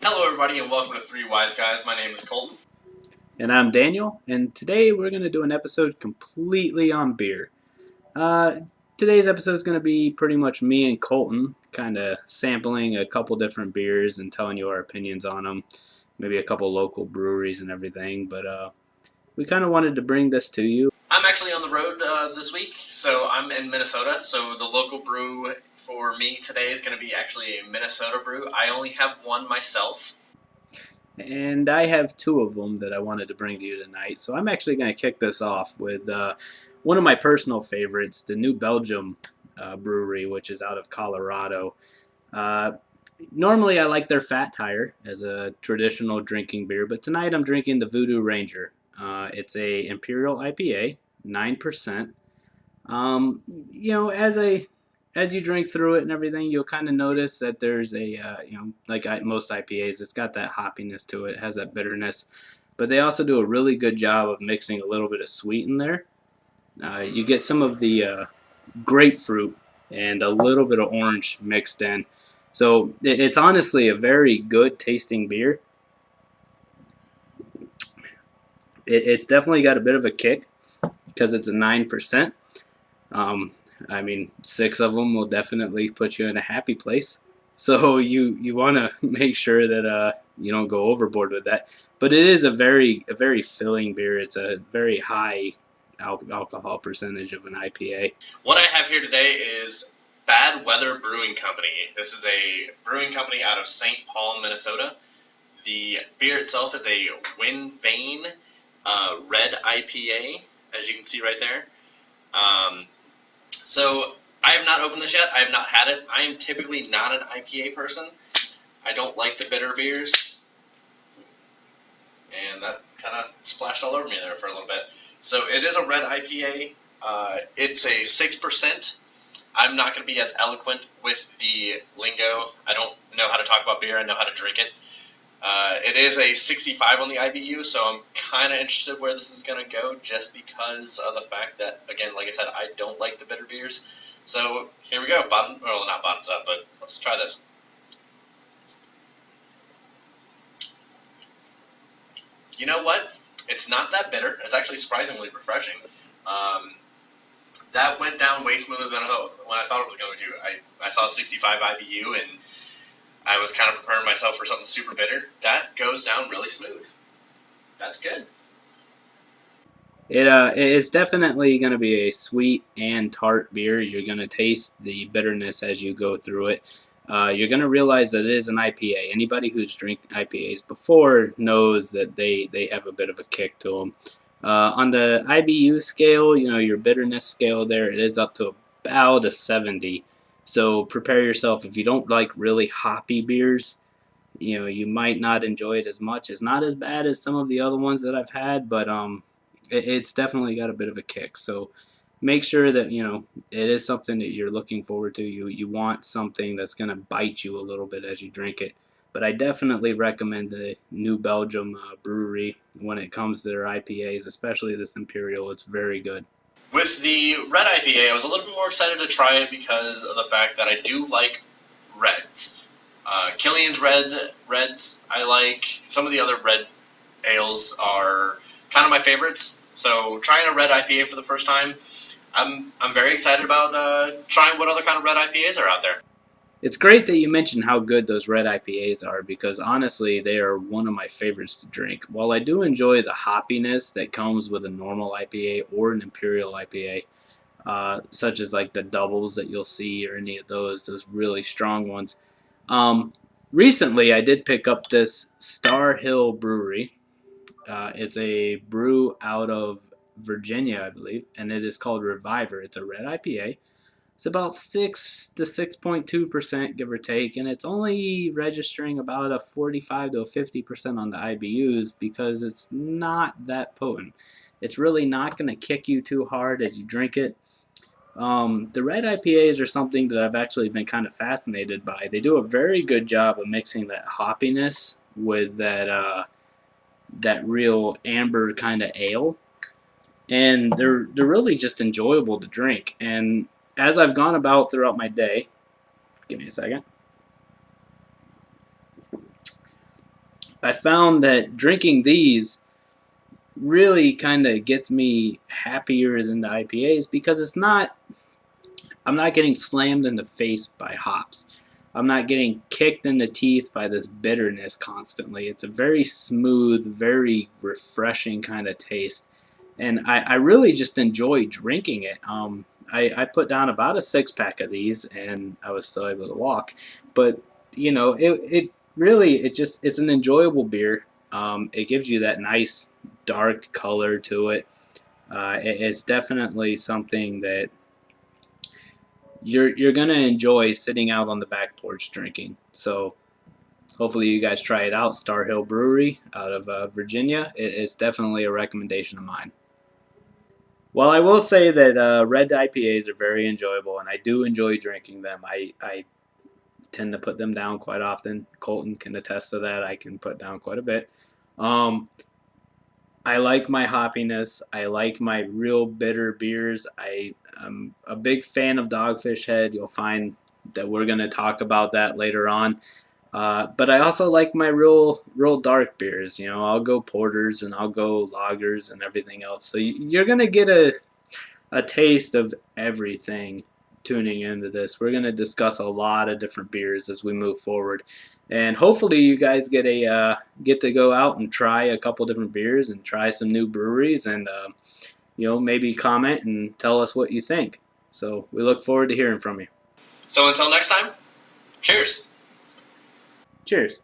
Hello, everybody, and welcome to Three Wise Guys. My name is Colton. And I'm Daniel, and today we're going to do an episode completely on beer. Uh, Today's episode is going to be pretty much me and Colton kind of sampling a couple different beers and telling you our opinions on them, maybe a couple local breweries and everything. But we kind of wanted to bring this to you. I'm actually on the road this week, so I'm in Minnesota. So the local brew for me today is going to be actually a Minnesota brew. I only have one myself. And I have two of them that I wanted to bring to you tonight. So I'm actually going to kick this off with one of my personal favorites, the New Belgium brewery, which is out of Colorado. Uh, Normally, I like their Fat Tire as a traditional drinking beer, but tonight I'm drinking the Voodoo Ranger. It's a Imperial IPA, 9%. Um, you know, as you drink through it and everything, you'll kind of notice that there's most IPAs, it's got that hoppiness to it, it has that bitterness, but they also do a really good job of mixing a little bit of sweet in there. You get some of the grapefruit and a little bit of orange mixed in. So it's honestly a very good tasting beer. It's definitely got a bit of a kick because it's a 9%. Um, I mean, six of them will definitely put you in a happy place. So you want to make sure that you don't go overboard with that. But it is a very filling beer. It's a very high alcohol percentage of an IPA. What I have here today is Bad Weather Brewing Company. This is a brewing company out of St. Paul, Minnesota. The beer itself is a Wind Vane Red IPA, as you can see right there. Um, So I have not opened this yet. I have not had it. I am typically not an IPA person. I don't like the bitter beers, and that kind of splashed all over me there for a little bit. So it is a red IPA. It's a 6%. I'm not going to be as eloquent with the lingo. I don't know how to talk about beer. I know how to drink it. It is a 65 on the IBU, so I'm kind of interested where this is going to go just because of the fact that, again, like I said, I don't like the bitter beers. So here we go. Not bottoms up, but let's try this. You know what? It's not that bitter. It's actually surprisingly refreshing. Um, that went down way smoother than when I thought it was going to. I saw 65 IBU, and I was kind of preparing myself for something super bitter. That goes down really smooth. That's good. It's definitely going to be a sweet and tart beer. You're going to taste the bitterness as you go through it. You're going to realize that it is an IPA. Anybody who's drank IPAs before knows that they have a bit of a kick to them. On the IBU scale, you know, your bitterness scale there, it is up to about a 70. So prepare yourself. If you don't like really hoppy beers, you know, you might not enjoy it as much. It's not as bad as some of the other ones that I've had, but it's definitely got a bit of a kick. So make sure that you know it is something that you're looking forward to. You want something that's going to bite you a little bit as you drink it. But I definitely recommend the New Belgium brewery when it comes to their IPAs, especially this Imperial. It's very good. With the red IPA, I was a little bit more excited to try it because of the fact that I do like reds. Killian's reds I like. Some of the other red ales are kind of my favorites. So trying a red IPA for the first time, I'm very excited about trying what other kind of red IPAs are out there. It's great that you mentioned how good those red IPAs are because honestly, they are one of my favorites to drink. While I do enjoy the hoppiness that comes with a normal IPA or an Imperial IPA, such as like the doubles that you'll see or any of those really strong ones. Um, Recently, I did pick up this Star Hill Brewery. It's a brew out of Virginia, I believe, and it is called Reviver. It's a red IPA. It's about 6 to 6.2%, give or take, and it's only registering about a 45 to 50% on the IBUs because it's not that potent. It's really not going to kick you too hard as you drink it. The red IPAs are something that I've actually been kind of fascinated by. They do a very good job of mixing that hoppiness with that real amber kind of ale, and they're really just enjoyable to drink. And as I've gone about throughout my day, give me a second. I found that drinking these really kind of gets me happier than the IPAs because I'm not getting slammed in the face by hops. I'm not getting kicked in the teeth by this bitterness constantly. It's a very smooth, very refreshing kind of taste. And I really just enjoy drinking it. I put down about a 6 pack of these and I was still able to walk. But, it really, it's an enjoyable beer. It gives you that nice dark color to it. It's definitely something that you're gonna enjoy sitting out on the back porch drinking. So hopefully you guys try it out. Star Hill Brewery out of Virginia. It's definitely a recommendation of mine. Well, I will say that red IPAs are very enjoyable, and I do enjoy drinking them. I tend to put them down quite often. Colton can attest to that. I can put down quite a bit. Um, I like my hoppiness. I like my real bitter beers. am a big fan of Dogfish Head. You'll find that we're going to talk about that later on. But I also like my real dark beers. I'll go porters and I'll go lagers and everything else. So you're going to get a taste of everything tuning into this. We're going to discuss a lot of different beers as we move forward. And hopefully you guys get to go out and try a couple different beers and try some new breweries and maybe comment and tell us what you think. So we look forward to hearing from you. So until next time, cheers. Cheers.